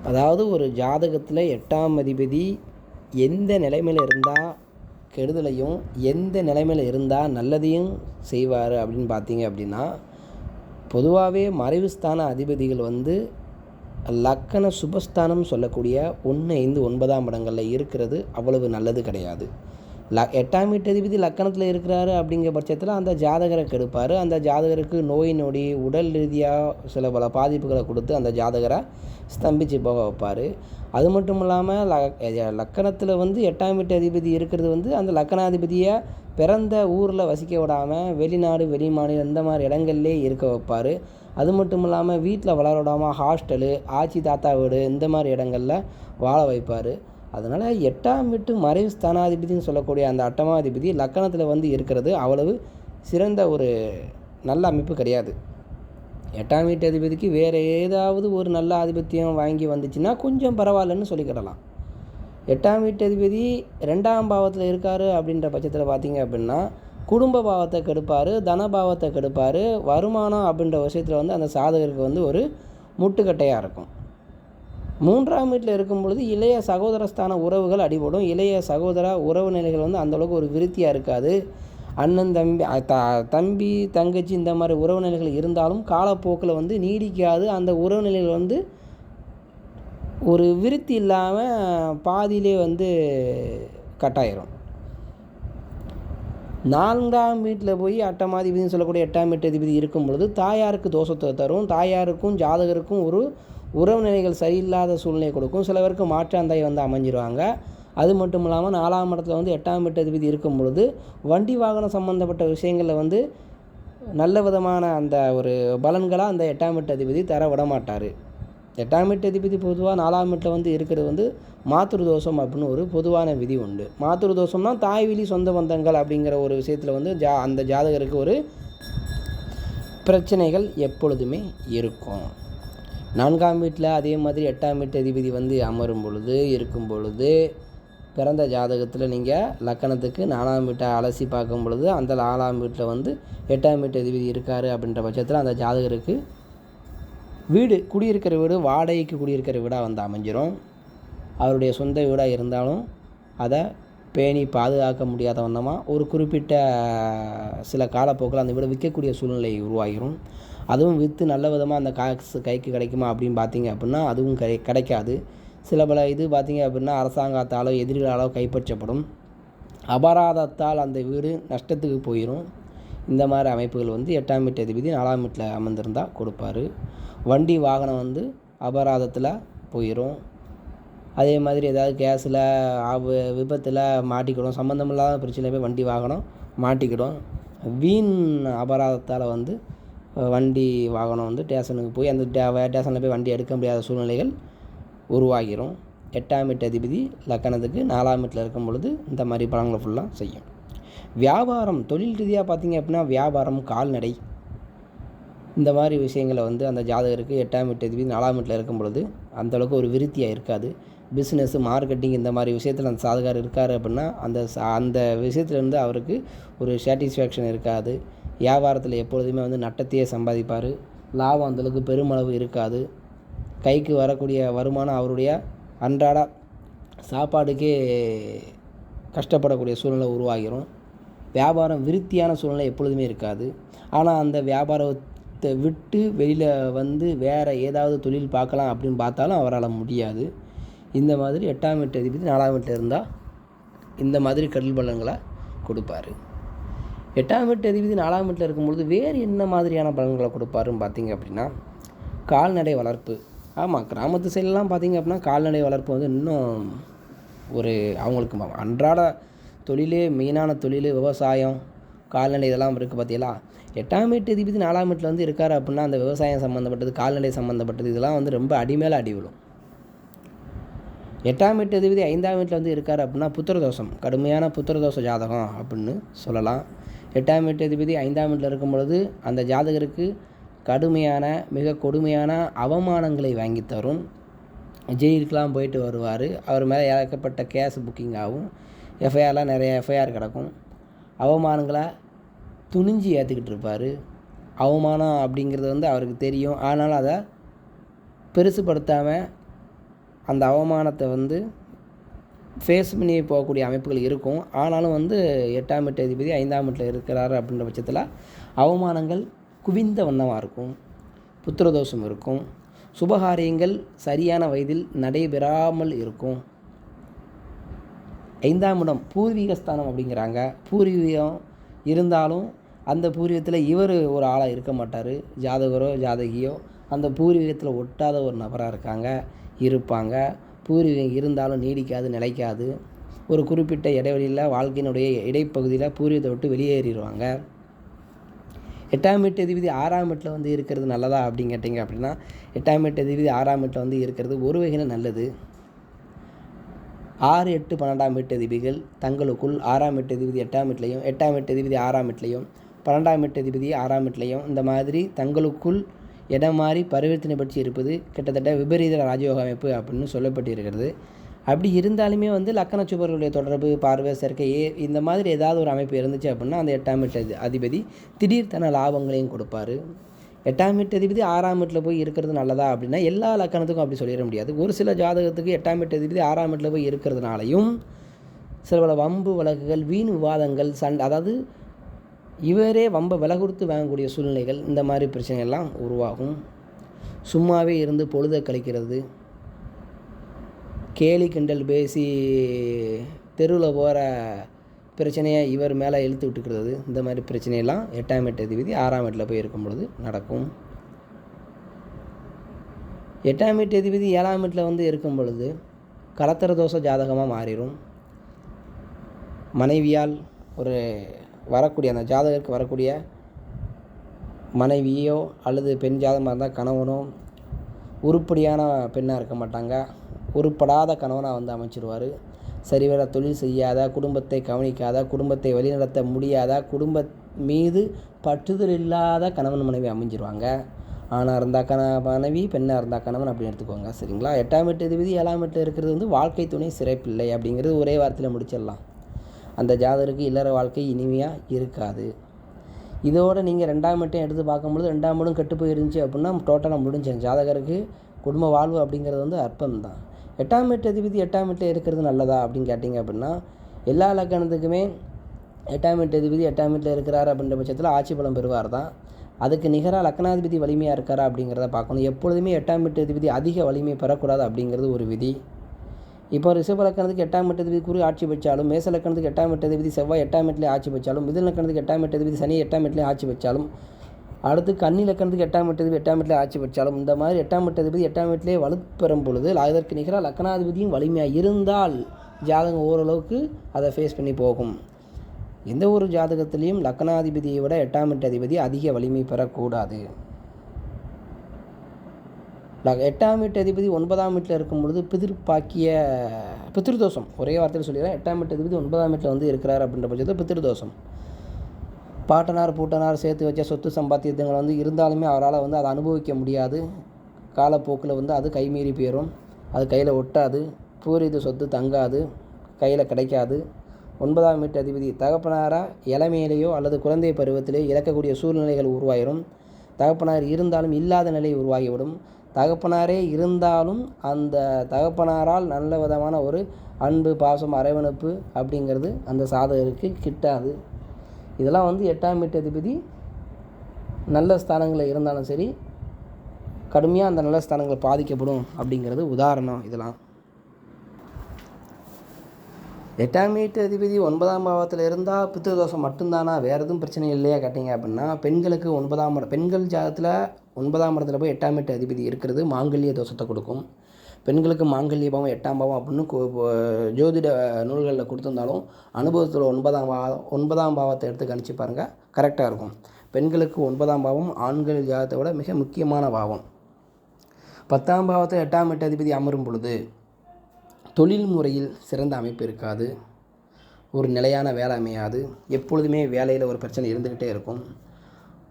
அதாவது ஒரு ஜாதகத்தில் 8ஆம் அதிபதி எந்த நிலைமையில் இருந்தால் கெடுதலையும், எந்த நிலைமையில் இருந்தால் நல்லதையும் செய்வார் அப்படின்னு பார்த்தீங்க அப்படின்னா, பொதுவாகவே மறைவு ஸ்தான அதிபதிகள் லக்கண சுபஸ்தானம் சொல்லக்கூடிய 1, 5, 9ஆம் இடங்களில் இருக்கிறது அவ்வளவு நல்லது கிடையாது. 8ஆம் வீட்டு அதிபதி லக்கணத்தில் இருக்கிறாரு அப்படிங்கிற பட்சத்தில் அந்த ஜாதகரை கெடுப்பார். அந்த ஜாதகருக்கு நோய் நொடி, உடல் ரீதியாக சில பல பாதிப்புகளை கொடுத்து அந்த ஜாதகரை ஸ்தம்பித்து போக வைப்பார். அது மட்டும் இல்லாமல் லக்கணத்தில் 8ஆம் வீட்டு அதிபதி இருக்கிறது அந்த லக்கணாதிபதியை பிறந்த ஊரில் வசிக்க விடாமல் வெளிநாடு, வெளி மாநிலம் இந்த மாதிரி இடங்கள்லே இருக்க வைப்பார். அது மட்டும் இல்லாமல் வீட்டில் வளர விடாமல் ஹாஸ்டலு, ஆச்சி தாத்தா வீடு இந்த மாதிரி இடங்களில் வாழ வைப்பார். அதனால் 8ஆம் வீட்டு மறைவு ஸ்தானாதிபதினு சொல்லக்கூடிய அந்த அட்டமாதிபதி லக்கணத்தில் இருக்கிறது அவ்வளவு சிறந்த ஒரு நல்ல அமைப்பு கிடையாது. 8ஆம் வீட்டு அதிபதிக்கு வேறு ஏதாவது ஒரு நல்ல ஆதிபத்தியம் வாங்கி வந்துச்சுன்னா கொஞ்சம் பரவாயில்லன்னு சொல்லிக்கிடலாம். 8ஆம் வீட்டு அதிபதி 2ஆம் பாவத்தில் இருக்கார் அப்படின்ற பட்சத்தில் பார்த்திங்க அப்படின்னா குடும்ப பாவத்தை கெடுப்பார், தனபாவத்தை கெடுப்பார். வருமானம் அப்படின்ற விஷயத்தில் அந்த சாதகருக்கு ஒரு முட்டுக்கட்டையாக இருக்கும். 3ஆம் வீட்டில் இருக்கும் பொழுது இளைய சகோதரஸ்தான உறவுகள் அடிபடும். இளைய சகோதர உறவு நிலைகள் அந்தளவுக்கு ஒரு விருத்தியாக இருக்காது. அண்ணன் தம்பி தம்பி தங்கச்சி இந்த மாதிரி உறவு நிலைகள் இருந்தாலும் காலப்போக்கில் நீடிக்காது. அந்த உறவு நிலைகள் ஒரு விருத்தி இல்லாமல் பாதியிலே கட்டாயிரும். 4ஆம் வீட்டில் போய் அட்டமாதிபதினு சொல்லக்கூடிய 8ஆம் வீட்டு அதிபதி இருக்கும் பொழுது தாயாருக்கு தோஷத்தை தரும். தாயாருக்கும் ஜாதகருக்கும் ஒரு உறவு நிலைகள் சரியில்லாத சூழ்நிலை கொடுக்கும். சில பேருக்கு மாற்றாந்தாய் அமைஞ்சிருவாங்க. அது மட்டும் இல்லாமல் 4ஆம் இடத்துல 8ஆம் வீட்டு அதிபதி இருக்கும் பொழுது வண்டி வாகனம் சம்மந்தப்பட்ட விஷயங்களில் நல்ல விதமான அந்த ஒரு பலன்களாக அந்த 8ஆம் வீட்டு அதிபதி தர விட மாட்டார். 8ஆம் வீட்டு அதிபதி பொதுவாக 4ஆம் வீட்டில் இருக்கிறது மாத்திரு தோஷம் அப்படின்னு ஒரு பொதுவான விதி உண்டு. மாத்திரு தோஷம்னா தாய்வழி சொந்த பந்தங்கள் அப்படிங்கிற ஒரு விஷயத்தில் அந்த ஜாதகருக்கு ஒரு பிரச்சனைகள் எப்பொழுதுமே இருக்கும். 4ஆம் வீட்டில் அதே மாதிரி 8ஆம் வீட்டு அதிபதி அமரும் பொழுது இருக்கும் பொழுது பிறந்த ஜாதகத்தில் நீங்கள் லக்கணத்துக்கு 4ஆம் வீட்டை அலசி பார்க்கும் பொழுது அந்த 4ஆம் வீட்டில் 8ஆம் வீட்டு அதிபதி இருக்கார் அப்படின்ற பட்சத்தில் அந்த ஜாதகருக்கு வீடு குடியிருக்கிற வீடு வாடகைக்கு குடியிருக்கிற வீடாக அமைஞ்சிரும். அவருடைய சொந்த வீடாக இருந்தாலும் அதை பேணி பாதுகாக்க முடியாத வண்ணமாக ஒரு குறிப்பிட்ட சில காலப்போக்கில் அந்த வீடை விற்கக்கூடிய சூழ்நிலை உருவாகிடும். அதுவும் விற்று நல்ல விதமாக அந்த காசு கைக்கு கிடைக்குமா அப்படின்னு பார்த்தீங்க அப்படின்னா அதுவும் கிடைக்காது. சில பல பார்த்தீங்க அப்படின்னா அரசாங்கத்தாலோ எதிரிகளாலோ கைப்பற்றப்படும். அபராதத்தால் அந்த வீடு நஷ்டத்துக்கு போயிடும். இந்த மாதிரி அமைப்புகள் 8ஆம் வீட்டு அதிபதி 4ஆம் வீட்டில் அமர்ந்திருந்தால் கொடுப்பார். வண்டி வாகனம் அபராதத்தில் போயிடும். அதே மாதிரி ஏதாவது கேஸில் விபத்தில் மாட்டிக்கிடும். சம்மந்தமில்லாத பிரச்சனை போய் வண்டி வாகனம் மாட்டிக்கிடும். வீண் அபராதத்தால் வண்டி வாகனம் ஸ்டேஷனுக்கு போய் அந்த ஸ்டேஷனில் போய் வண்டி எடுக்க முடியாத சூழ்நிலைகள் உருவாகிடும். 8ஆம் வீட்டு அதிபதி லக்கணத்துக்கு 4ஆம் வீட்டில் இருக்கும் பொழுது இந்த மாதிரி பலன்களை ஃபுல்லாக செய்யும். வியாபாரம் தொழில் ரீதியாக பார்த்திங்க அப்படின்னா வியாபாரம், கால்நடை இந்த மாதிரி விஷயங்களை அந்த ஜாதகருக்கு 8ஆம் வீட்டு அதிபதி 4ஆம் வீட்டில் இருக்கும் பொழுது அந்தளவுக்கு ஒரு விருத்தியாக இருக்காது. பிஸ்னஸ்ஸு, மார்க்கெட்டிங் இந்த மாதிரி விஷயத்தில் அந்த சாதகர் இருக்கார் அப்படின்னா அந்த விஷயத்துலேருந்து அவருக்கு ஒரு சாட்டிஸ்ஃபேக்ஷன் இருக்காது. வியாபாரத்தில் எப்பொழுதுமே நட்டத்தையே சம்பாதிப்பார். லாபம் அந்தளவுக்கு பெருமளவு இருக்காது. கைக்கு வரக்கூடிய வருமானம் அவருடைய அன்றாட சாப்பாடுக்கே கஷ்டப்படக்கூடிய சூழ்நிலை உருவாகிடும். வியாபாரம் விருத்தியான சூழ்நிலை எப்பொழுதுமே இருக்காது. ஆனால் அந்த வியாபாரத்தை விட்டு வெளியில் வேறு ஏதாவது தொழில் பார்க்கலாம் அப்படின்னு பார்த்தாலும் அவரால் முடியாது. இந்த மாதிரி 8ஆம் வீட்டு அதிபதி 4ஆம் வீட்டில் இருந்தால் இந்த மாதிரி கெடுதல் பலன்களை கொடுப்பார். 8ஆம் வீட்டு அதிபதி 4ஆம் வீட்டில் இருக்கும்பொழுது வேறு என்ன மாதிரியான பலன்களை கொடுப்பாருன்னு பார்த்தீங்க அப்படின்னா கால்நடை வளர்ப்பு. ஆமாம், கிராமத்து சைட்லாம் பார்த்திங்க அப்படின்னா கால்நடை வளர்ப்பு இன்னும் ஒரு அவங்களுக்கு அன்றாட தொழிலே மெயினான தொழில் விவசாயம், கால்நடை இதெல்லாம் இருக்குது பார்த்தீங்களா. 8ஆம் வீட்டு அதிபதி 4ஆம் வீட்டில் இருக்கார் அப்படின்னா அந்த விவசாயம் சம்மந்தப்பட்டது, கால்நடை சம்மந்தப்பட்டது இதெல்லாம் ரொம்ப அடிமேலே அடி விழும். 8ஆம் வீட்டு அதிபதி 5ஆம் வீட்டில் இருக்கார் அப்படின்னா புத்திரதோஷம், கடுமையான புத்திரதோஷ ஜாதகம் அப்படின்னு சொல்லலாம். 8ஆம் வீட்டு அதிபதி 5ஆம் வீட்டில் இருக்கும் பொழுது அந்த ஜாதகருக்கு கடுமையான மிக கொடுமையான அவமானங்களை வாங்கி தரும். ஜெயிலுக்கெலாம் போயிட்டு வருவார். அவர் மேலே ஏற்கப்பட்ட கேஸ் புக்கிங் ஆகும். எஃப்ஐஆர்லாம் நிறைய எஃப்ஐஆர் கிடக்கும். அவமானங்களை துணிஞ்சு ஏற்றுக்கிட்டு இருப்பார். அவமானம் அப்படிங்கிறது அவருக்கு தெரியும். ஆனாலும் அதை பெருசுப்படுத்தாமல் அந்த அவமானத்தை வந்து ஃபேஸ் பண்ணி போகக்கூடிய அமைப்புகள் இருக்கும். ஆனாலும் வந்து 8ஆம் வீட்டு அதிபதி 5ஆம் வீட்டில் இருக்கிறாரு அப்படின்ற பட்சத்தில் அவமானங்கள் குவிந்த வண்ணமாக இருக்கும். புத்திரதோஷம் இருக்கும். சுபகாரியங்கள் சரியான வயதில் நடைபெறாமல் இருக்கும். 5ஆம் இடம் பூர்வீகஸ்தானம் அப்படிங்கிறாங்க. பூர்வீகம் இருந்தாலும் அந்த பூர்வீகத்தில் இவர் ஒரு ஆளாக இருக்க மாட்டார். ஜாதகரோ ஜாதகியோ அந்த பூர்வீகத்தில் ஒட்டாத ஒரு நபராக இருப்பாங்க. பூர்வீகம் இருந்தாலும் நீடிக்காது, நிலைக்காது. ஒரு குறிப்பிட்ட இடைவெளியில் வாழ்க்கையினுடைய இடைப்பகுதியில் பூர்வீகத்தை விட்டு வெளியேறிடுவாங்க. 8ஆம் வீட்டு அதிபதி 6ஆம் வீட்டில் வந்து இருக்கிறது நல்லதா அப்படின்னு கேட்டிங்க அப்படின்னா 8ஆம் வீட்டு அதிபதி 6ஆம் வீட்டில் வந்து இருக்கிறது ஒரு வகையில் நல்லது. 6, 8, 12ஆம் வீட்டு அதிபதிகள் தங்களுக்குள் 6ஆம் வீட்டு அதிபதி 8ஆம் வீட்லையும் 8ஆம் வீட்டு அதிபதி 6ஆம் வீட்லையும் 12ஆம் வீட்டு அதிபதி 6ஆம் வீட்லையும் இந்த மாதிரி தங்களுக்குள் இடம் மாறி பரிவர்த்தனை பற்றி இருப்பது கிட்டத்தட்ட விபரீத ராஜயோக அமைப்பு அப்படின்னு சொல்லப்பட்டு இருக்கிறது. அப்படி இருந்தாலுமே வந்து லக்கண சுபர்களுடைய தொடர்பு, பார்வை, சேர்க்கை இந்த மாதிரி ஏதாவது ஒரு அமைப்பு இருந்துச்சு அப்படின்னா அந்த 8ஆம் வீட்டு அதிபதி திடீர்த்தன லாபங்களையும் கொடுப்பார். 8ஆம் வீட்டு அதிபதி 6ஆம் வீட்டில் போய் இருக்கிறது நல்லதா அப்படின்னா எல்லா லக்கணத்துக்கும் அப்படி சொல்லிட முடியாது. ஒரு சில ஜாதகத்துக்கு 8ஆம் வீட்டு அதிபதி 6ஆம் வீட்டில் போய் இருக்கிறதுனாலையும் சில பல வம்பு வழக்குகள், வீண் விவாதங்கள், சண்டை, அதாவது இவரே வம்பை விலை கொடுத்து வாங்கக்கூடிய சூழ்நிலைகள், இந்த மாதிரி பிரச்சனைகள்லாம் உருவாகும். சும்மாவே இருந்து பொழுதை கழிக்கிறது, கேலி கிண்டல் பேசி தெருவில் போகிற பிரச்சனையை இவர் மேலே இழுத்து விட்டுக்கிறது, இந்த மாதிரி பிரச்சனையெல்லாம் 8ஆம் வீட்டு அதிபதி 6ஆம் வீட்டில் போய் இருக்கும் பொழுது நடக்கும். 8ஆம் வீட்டு அதிபதி 7ஆம் வீட்டில் வந்து இருக்கும் பொழுது கலத்தர தோஷ ஜாதகமாக மாறிடும். மனைவியால் ஒரு வரக்கூடிய அந்த ஜாதகருக்கு வரக்கூடிய மனைவியோ அல்லது பெண் ஜாதகமாக இருந்தால் கணவனோ உருப்படியான பெண்ணாக இருக்க மாட்டாங்க. உருப்படாத கணவனாக வந்து அமைச்சிருவார். சரிவர தொழில் செய்யாத, குடும்பத்தை கவனிக்காத, குடும்பத்தை வழிநடத்த முடியாத, குடும்ப மீது பற்றுதல் இல்லாத கணவன் மனைவி அமைஞ்சிருவாங்க. ஆணாக இருந்தால் மனைவி, பெண்ணாக இருந்தால் கணவன் அப்படின்னு எடுத்துக்கோங்க. சரிங்களா? 8ஆம் வீட்டு அதிபதி 7ஆம் வீட்டில் இருக்கிறது வந்து வாழ்க்கை துணை சிறைப்பில்லை அப்படிங்கிறது ஒரே வார்த்தையில் முடிச்சிடலாம். அந்த ஜாதகருக்கு இல்லற வாழ்க்கை இனிமையாக இருக்காது. இதோடு நீங்கள் 2ஆம் வீட்டையும் எடுத்து பார்க்கும்பொழுது 2ஆம் வீடும் கெட்டு போயிருந்துச்சு அப்படின்னா டோட்டலாக முடிஞ்சேன். ஜாதகருக்கு குடும்ப வாழ்வு அப்படிங்கிறது வந்து அற்பம்தான். 8ஆம் வீட்டு அதிபதி 8ஆம் வீட்டில் இருக்கிறது நல்லதா அப்படின்னு கேட்டிங்க அப்படின்னா எல்லா லக்கணத்துக்குமே 8ஆம் வீட்டு அதிபதி 8ஆம் வீட்டில் இருக்கிறார் அப்படின்ற பட்சத்தில் ஆட்சி பலம் பெறுவார் தான். அதுக்கு நிகராக லக்கணாதிபதி வலிமையாக இருக்காரா அப்படிங்கிறத பார்க்கணும். எப்பொழுதுமே 8ஆம் வீட்டு அதிபதி அதிக வலிமை பெறக்கூடாது அப்படிங்கிறது ஒரு விதி. இப்போ ரிஷப லக்கணத்துக்கு 8ஆம் வீட்டு அதிபதி குரு ஆட்சி பெற்றாலும், மேச லக்கணத்துக்கு 8ஆம் வீட்டு அதிபதி செவ்வாய் 8ஆம் வீட்டிலே ஆட்சி பெற்றாலும், மிதுன லக்கணத்துக்கு 8ஆம் வீட்டு அதிபதி சனி 8ஆம் வீட்டிலே ஆட்சி பெற்றாலும், அடுத்து கன்னி லக்கணத்துக்கு 8ஆம் வீட்டு அதிபதி 8ஆம் வீட்டிலே ஆட்சி பெற்றாலும், இந்த மாதிரி 8ஆம் வீட்டு அதிபதி 8ஆம் வீட்டிலே வலுப்பெறும் பொழுது அதற்கு நிகராக லக்கணாதிபதியும் வலிமையாக இருந்தால் ஜாதகம் ஓரளவுக்கு அதை ஃபேஸ் பண்ணி போகும். எந்த ஒரு ஜாதகத்திலையும் லக்கணாதிபதியை விட 8ஆம் வீட்டு அதிபதி அதிக வலிமை பெறக்கூடாது. 8ஆம் வீட்டு அதிபதி 9ஆம் வீட்டில் இருக்கும் பொழுது பித்ருதோஷம், ஒரே வார்த்தையில் சொல்லிடுறேன். 8ஆம் வீட்டு அதிபதி 9ஆம் வீட்டில் வந்து இருக்கிறார் அப்படின்ற பட்சத்தில் பித்ருதோஷம், பாட்டனார் பூட்டனார் சேர்த்து வச்ச சொத்து சம்பாத்தியங்கள் வந்து இருந்தாலுமே அவரால் வந்து அதை அனுபவிக்க முடியாது. காலப்போக்கில் வந்து அது கைமீறி போயிடும். அது கையில் ஒட்டாது. பூர்வீக சொத்து தங்காது, கையில் கிடைக்காது. 9ஆம் வீட்டு அதிபதி தகப்பனாராக இளமையிலேயோ அல்லது குழந்தை பருவத்திலேயோ இழக்கக்கூடிய சூழ்நிலைகள் உருவாயிடும். தகப்பனார் இருந்தாலும் இல்லாத நிலை உருவாகிவிடும். தகப்பனாரே இருந்தாலும் அந்த தகப்பனாரால் நல்ல விதமான ஒரு அன்பு, பாசம், அரவணைப்பு அப்படிங்கிறது அந்த சாதகருக்கு கிட்டாது. இதெல்லாம் வந்து 8ஆம் வீட்டு அதிபதி நல்ல ஸ்தானங்களில் இருந்தாலும் சரி கடுமையாக அந்த நல்ல ஸ்தானங்கள் பாதிக்கப்படும் அப்படிங்கிறது உதாரணம். இதெல்லாம் 8ஆம் வீட்டு அதிபதி 9ஆம் பாவத்தில் இருந்தால் பித்ருதோஷம் மட்டும்தானா, வேறு எதுவும் பிரச்சனை இல்லையா கேட்டிங்க அப்படின்னா பெண்களுக்கு 9ஆம் இடம், பெண்கள் ஜாதகத்தில் 9ஆம் இடத்துல போய் 8ஆம் வீட்டு அதிபதி இருக்கிறது மாங்கல்ய தோஷத்தை கொடுக்கும். பெண்களுக்கு மாங்கல்ய பாவம் 8ஆம் பாவம் அப்படின்னு ஜோதிட நூல்களில் கொடுத்துருந்தாலும் அனுபவத்தில் 9ஆம் பாவத்தை எடுத்து கணிச்சு பாருங்கள், கரெக்டாக இருக்கும். பெண்களுக்கு 9ஆம் பாவம் ஆண்கள் ஜாதகத்தை விட மிக முக்கியமான பாவம். 10ஆம் பாவத்தில் 8ஆம் வீட்டு அதிபதி அமரும் பொழுது தொழில் முறையில் சிறந்த அமைப்பு இருக்காது. ஒரு நிலையான வேலை அமையாது. எப்பொழுதுமே வேலையில் ஒரு பிரச்சனை இருந்துக்கிட்டே இருக்கும்.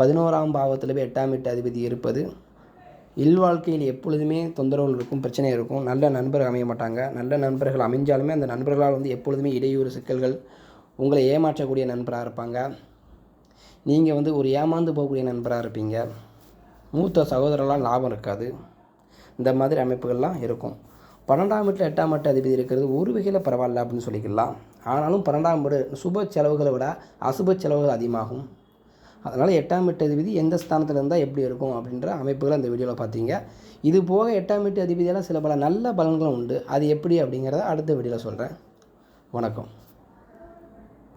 11ஆம் பாவத்தில் போய் 8ஆம் வீட்டு அதிபதி இருப்பது இல்வாழ்க்கையில் எப்பொழுதுமே தொந்தரவுகள் இருக்கும், பிரச்சனை இருக்கும். நல்ல நண்பர்கள் அமைய மாட்டாங்க. நல்ல நண்பர்கள் அமைஞ்சாலுமே அந்த நண்பர்களால் வந்து எப்பொழுதுமே இடையூறு, சிக்கல்கள், உங்களை ஏமாற்றக்கூடிய நண்பராக இருப்பாங்க. நீங்கள் வந்து ஒரு ஏமாந்து போகக்கூடிய நண்பராக இருப்பீங்க. மூத்த சகோதரர்களால் லாபம் இருக்காது. இந்த மாதிரி அமைப்புகள்லாம் இருக்கும். 12ஆம் வீட்டில் 8ஆம் வீட்டு அதிபதி இருக்கிறது ஒரு வகையில் பரவாயில்ல அப்படின்னு சொல்லிக்கலாம். ஆனாலும் 12ஆம் வீடு சுப செலவுகளை விட அசுப செலவுகள் அதிகமாகும். அதனால் 8ஆம் வீட்டு அதிபதி எந்த ஸ்தானத்தில் இருந்தால் எப்படி இருக்கும் அப்படின்ற அமைப்புகளை அந்த வீடியோவில் பார்த்தீங்க. இது போக 8ஆம் வீட்டு அதிபதியால் சில பல நல்ல பலன்களும் உண்டு. அது எப்படி அப்படிங்கிறத அடுத்த வீடியோவில் சொல்கிறேன். வணக்கம்.